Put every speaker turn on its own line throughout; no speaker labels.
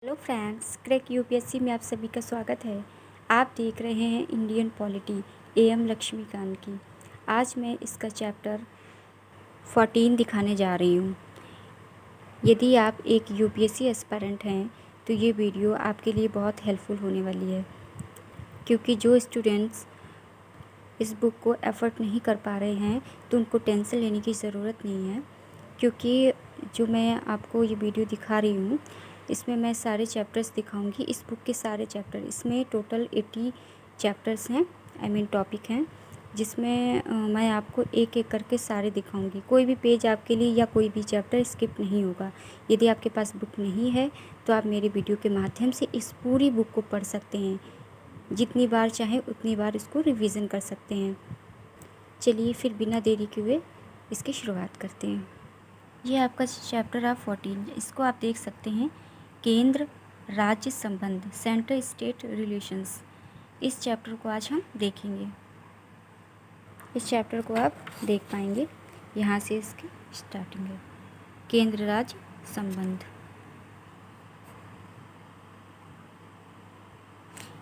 Hello friends, crack UPSC में आप सभी का स्वागत है। आप देख रहे हैं इंडियन पॉलिटी एएम लक्ष्मीकांत की। आज मैं इसका चैप्टर 14 दिखाने जा रही हूँ। यदि आप एक यूपीएससी एस्पायरेंट हैं तो ये वीडियो आपके लिए बहुत हेल्पफुल होने वाली है, क्योंकि जो स्टूडेंट्स इस बुक को एफर्ट नहीं कर पा रहे हैं तो उनको टेंशन लेने की ज़रूरत नहीं है, क्योंकि जो मैं आपको ये वीडियो दिखा रही हूँ इसमें मैं सारे चैप्टर्स दिखाऊंगी। इस बुक के सारे चैप्टर, इसमें टोटल 80 चैप्टर्स हैं, टॉपिक हैं, जिसमें मैं आपको एक एक करके सारे दिखाऊंगी। कोई भी पेज आपके लिए या कोई भी चैप्टर स्किप नहीं होगा। यदि आपके पास बुक नहीं है तो आप मेरे वीडियो के माध्यम से इस पूरी बुक को पढ़ सकते हैं। जितनी बार चाहें उतनी बार इसको रिवीजन कर सकते हैं। चलिए फिर बिना देरी के हुए इसकी शुरुआत करते हैं। ये आपका चैप्टर है 14। इसको आप देख सकते हैं, केंद्र राज्य संबंध, सेंटर स्टेट रिलेशंस। इस चैप्टर को आज हम देखेंगे। इस चैप्टर को आप देख पाएंगे, यहाँ से इसकी स्टार्टिंग है। केंद्र राज्य संबंध।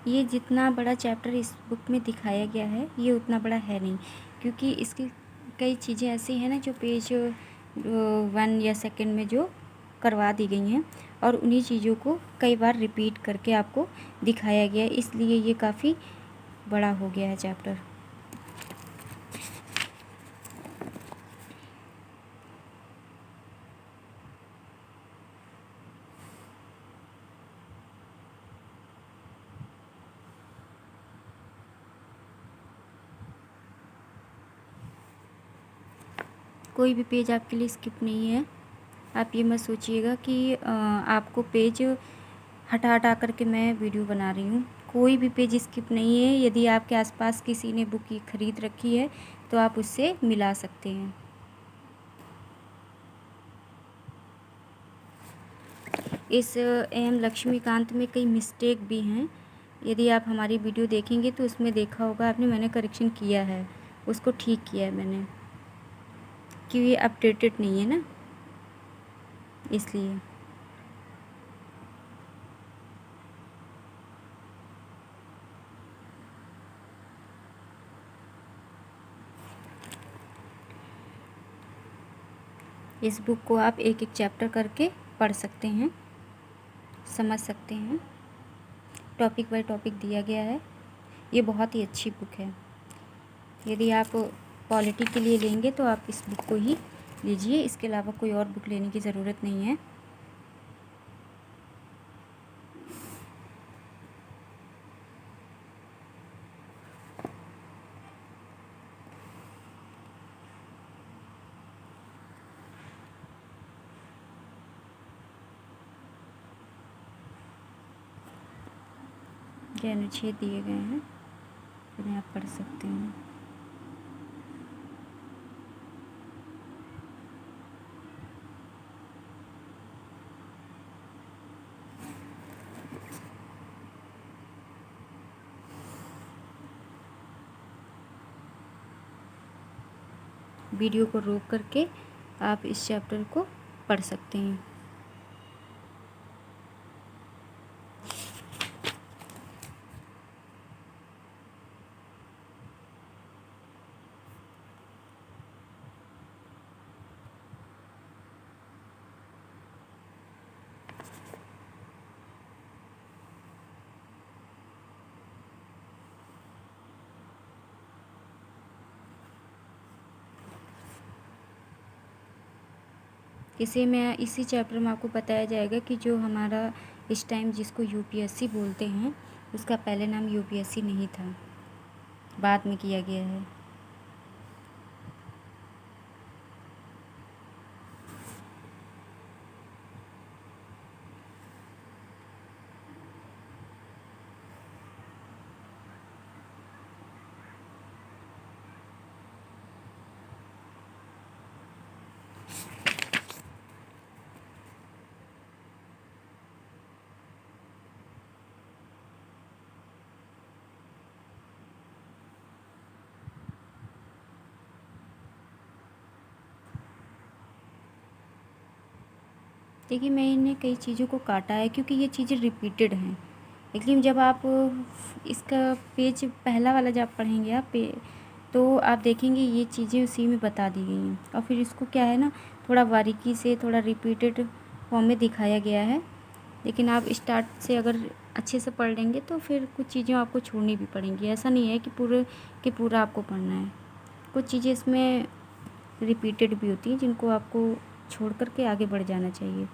ये जितना बड़ा चैप्टर इस बुक में दिखाया गया है ये उतना बड़ा है नहीं, क्योंकि इसकी कई चीज़ें ऐसी हैं ना जो पेज 1 या सेकंड में जो करवा दी गई हैं, और उन्हीं चीज़ों को कई बार रिपीट करके आपको दिखाया गया है, इसलिए ये काफ़ी बड़ा हो गया है चैप्टर। कोई भी पेज आपके लिए स्किप नहीं है। आप ये मत सोचिएगा कि आपको पेज हटा हटा करके मैं वीडियो बना रही हूँ। कोई भी पेज स्किप नहीं है। यदि आपके आसपास किसी ने बुक की ख़रीद रखी है तो आप उससे मिला सकते हैं। इस एम लक्ष्मीकांत में कई मिस्टेक भी हैं। यदि आप हमारी वीडियो देखेंगे तो उसमें देखा होगा आपने, मैंने करेक्शन किया है, उसको ठीक किया है मैंने, क्योंकि ये अपडेटेड नहीं है ना, इसलिए। इस बुक को आप एक एक चैप्टर करके पढ़ सकते हैं, समझ सकते हैं। टॉपिक बाय टॉपिक दिया गया है। ये बहुत ही अच्छी बुक है। यदि आप पॉलिटी के लिए लेंगे तो आप इस बुक को ही लीजिए, इसके अलावा कोई और बुक लेने की ज़रूरत नहीं है। ये अनुच्छेद दिए गए हैं, इन्हें आप पढ़ सकते हैं। वीडियो को रोक करके आप इस चैप्टर को पढ़ सकते हैं। इसी चैप्टर में आपको बताया जाएगा कि जो हमारा इस टाइम जिसको यूपीएससी बोलते हैं उसका पहले नाम यूपीएससी नहीं था, बाद में किया गया है। देखिए, मैंने कई चीज़ों को काटा है क्योंकि ये चीज़ें रिपीटेड हैं। लेकिन जब आप इसका पेज पहला वाला जब आप पढ़ेंगे आप तो आप देखेंगे ये चीज़ें उसी में बता दी गई हैं, और फिर इसको क्या है ना, थोड़ा बारीकी से थोड़ा रिपीटेड फॉर्म में दिखाया गया है। लेकिन आप स्टार्ट से अगर अच्छे से पढ़ लेंगे तो फिर कुछ चीज़ें आपको छोड़नी भी पड़ेंगी। ऐसा नहीं है कि पूरा आपको पढ़ना है। कुछ चीज़ें इसमें रिपीटेड भी होती हैं जिनको आपको छोड़ कर के आगे बढ़ जाना चाहिए,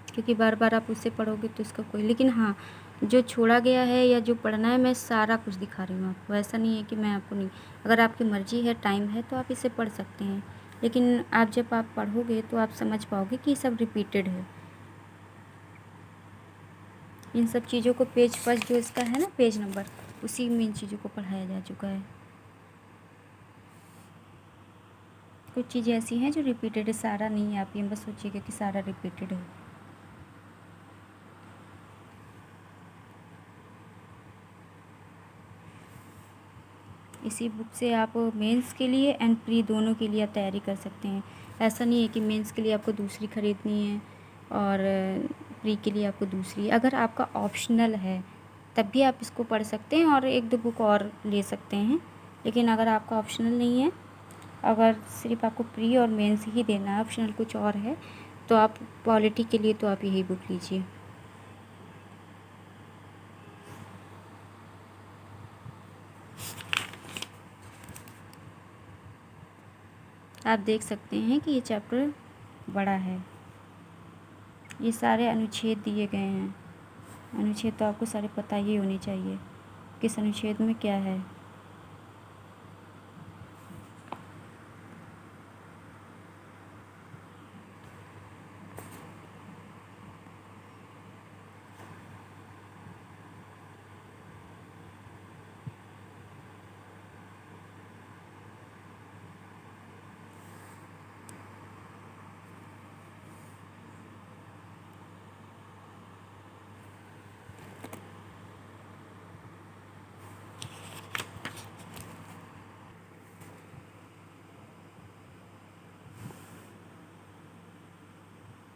क्योंकि बार बार आप उससे पढ़ोगे तो इसका कोई, लेकिन हाँ, जो छोड़ा गया है या जो पढ़ना है मैं सारा कुछ दिखा रही हूँ आपको। ऐसा नहीं है कि मैं आपको नहीं, अगर आपकी मर्ज़ी है, टाइम है, तो आप इसे पढ़ सकते हैं। लेकिन जब आप पढ़ोगे तो आप समझ पाओगे कि ये सब रिपीटेड है। इन सब चीज़ों को पेज फर्स्ट जो इसका है ना, पेज नंबर, उसी में इन चीज़ों को पढ़ाया जा चुका है। कुछ चीज़ें ऐसी हैं जो रिपीटेड है, सारा नहीं है। आप ये बस सोचिएगा कि सारा रिपीटेड है। इसी बुक से आप मेंस के लिए एंड प्री दोनों के लिए आप तैयारी कर सकते हैं। ऐसा नहीं है कि मेंस के लिए आपको दूसरी ख़रीदनी है और प्री के लिए आपको दूसरी। अगर आपका ऑप्शनल है तब भी आप इसको पढ़ सकते हैं और एक दो बुक और ले सकते हैं। लेकिन अगर आपका ऑप्शनल नहीं है, अगर सिर्फ आपको प्री और मेंस ही देना है, ऑप्शनल कुछ और है, तो आप पॉलिटी के लिए तो आप यही बुक लीजिए। आप देख सकते हैं कि ये चैप्टर बड़ा है। ये सारे अनुच्छेद दिए गए हैं। अनुच्छेद तो आपको सारे पता ही होने चाहिए, किस अनुच्छेद में क्या है।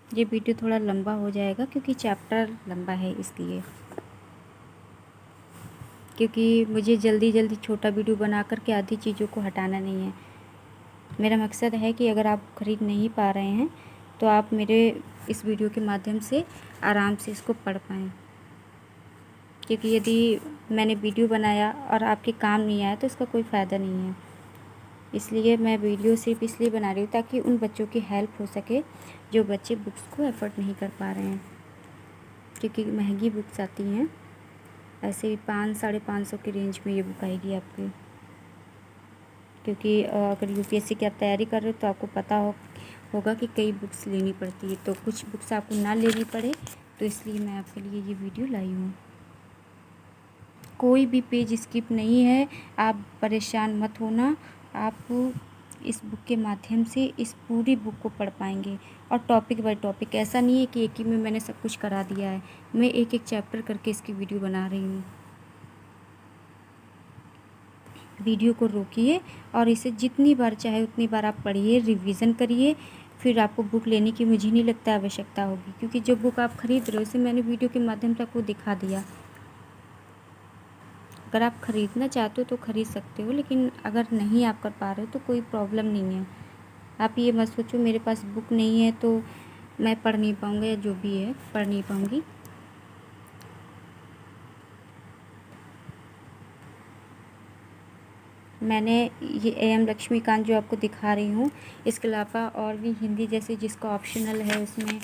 ये वीडियो थोड़ा लंबा हो जाएगा क्योंकि चैप्टर लंबा है, इसलिए। क्योंकि मुझे जल्दी जल्दी छोटा वीडियो बना कर के आधी चीज़ों को हटाना नहीं है। मेरा मकसद है कि अगर आप ख़रीद नहीं पा रहे हैं तो आप मेरे इस वीडियो के माध्यम से आराम से इसको पढ़ पाएँ। क्योंकि यदि मैंने वीडियो बनाया और आपके काम नहीं आया तो इसका कोई फ़ायदा नहीं है। इसलिए मैं वीडियो सिर्फ इसलिए बना रही हूँ ताकि उन बच्चों की हेल्प हो सके जो बच्चे बुक्स को एफर्ड नहीं कर पा रहे हैं, क्योंकि महंगी बुक्स आती हैं। ऐसे ही 500-550 की रेंज में ये बुक आएगी आपकी। क्योंकि अगर यूपीएससी की आप तैयारी कर रहे हो तो आपको पता होगा कि कई बुक्स लेनी पड़ती है, तो कुछ बुक्स आपको ना लेनी पड़े, तो इसलिए मैं आपके लिए ये वीडियो लाई हूँ। कोई भी पेज स्किप नहीं है, आप परेशान मत होना। आप इस बुक के माध्यम से इस पूरी बुक को पढ़ पाएंगे, और टॉपिक बाय टॉपिक। ऐसा नहीं है कि एक ही में मैंने सब कुछ करा दिया है, मैं एक एक चैप्टर करके इसकी वीडियो बना रही हूँ। वीडियो को रोकिए और इसे जितनी बार चाहे उतनी बार आप पढ़िए, रिवीजन करिए। फिर आपको बुक लेने की मुझे नहीं लगता आवश्यकता होगी, क्योंकि जो बुक आप ख़रीद रहे हो उसे मैंने वीडियो के माध्यम से आपको दिखा दिया। अगर आप ख़रीदना चाहते हो तो ख़रीद सकते हो, लेकिन अगर नहीं आप कर पा रहे हो तो कोई प्रॉब्लम नहीं है। आप ये मत सोचो मेरे पास बुक नहीं है तो मैं पढ़ नहीं पाऊँगा, या जो भी है पढ़ नहीं पाऊँगी। मैंने ये एम लक्ष्मीकांत जो आपको दिखा रही हूँ, इसके अलावा और भी हिंदी जैसे जिसका ऑप्शनल है उसमें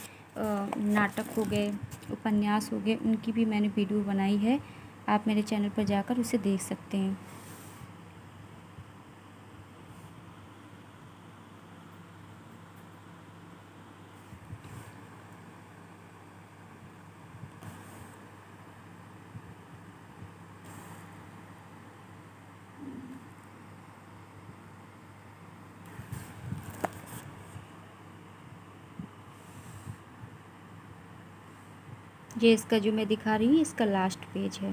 नाटक हो गए, उपन्यास हो गए, उनकी भी मैंने वीडियो बनाई है। आप मेरे चैनल पर जाकर उसे देख सकते हैं। ये इसका जो मैं दिखा रही हूँ इसका लास्ट पेज है,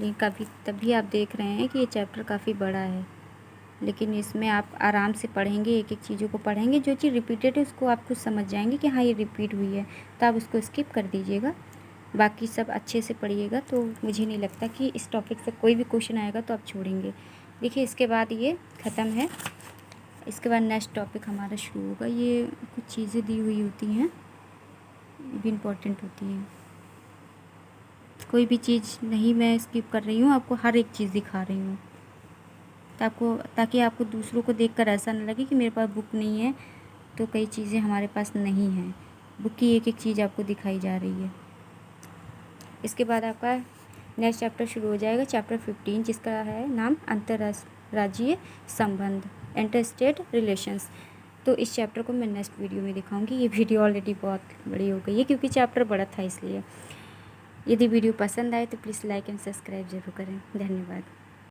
लेकिन तभी आप देख रहे हैं कि ये चैप्टर काफ़ी बड़ा है। लेकिन इसमें आप आराम से पढ़ेंगे, एक एक चीज़ों को पढ़ेंगे, जो चीज़ रिपीटेड है उसको आप खुद समझ जाएंगे कि हाँ ये रिपीट हुई है, तो आप उसको स्किप कर दीजिएगा। बाकी सब अच्छे से पढ़िएगा, तो मुझे नहीं लगता कि इस टॉपिक से कोई भी क्वेश्चन आएगा तो आप छोड़ेंगे। देखिए इसके बाद ये ख़त्म है। इसके बाद नेक्स्ट टॉपिक हमारा शुरू होगा। ये कुछ चीज़ें दी हुई होती हैं, ये भी इम्पोर्टेंट होती हैं। कोई भी चीज़ नहीं मैं स्किप कर रही हूँ, आपको हर एक चीज़ दिखा रही हूँ, ताकि आपको दूसरों को देखकर ऐसा ना लगे कि मेरे पास बुक नहीं है। तो कई चीज़ें हमारे पास नहीं हैं, बुक की एक एक चीज़ आपको दिखाई जा रही है। इसके बाद आपका नेक्स्ट चैप्टर शुरू हो जाएगा, चैप्टर 15, जिसका है नाम अंतर्राज्यीय संबंध, इंटर स्टेट रिलेशंस। तो इस चैप्टर को मैं नेक्स्ट वीडियो में दिखाऊंगी। ये वीडियो ऑलरेडी बहुत बड़ी हो गई है क्योंकि चैप्टर बड़ा था, इसलिए। यदि वीडियो पसंद आए तो प्लीज़ लाइक एंड सब्सक्राइब ज़रूर करें। धन्यवाद।